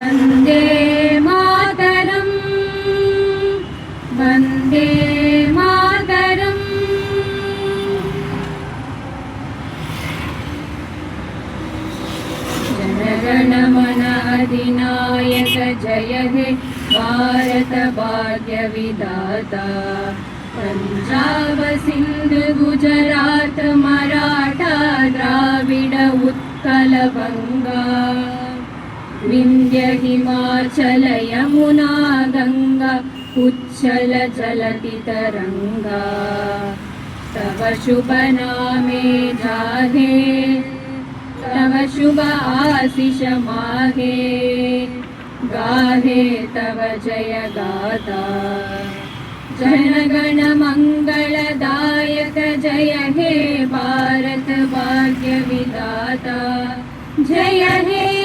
वन्दे मातरम् वन्दे मातरम्। जनगण मन अधिनायक जय हे भारत भाग्य विधाता। पंजाब सिंध गुजरात मराठा द्राविड उत्कल बंगा विंध्य हिमाचल यमुना गंगा उच्छल जलति तरंगा। तव शुभ नामे जाहे तव शुभ आशीष माहे गाहे तव जय गाथा। जनगण मंगलदायक जय हे भारत भाग्य विधाता। जय हे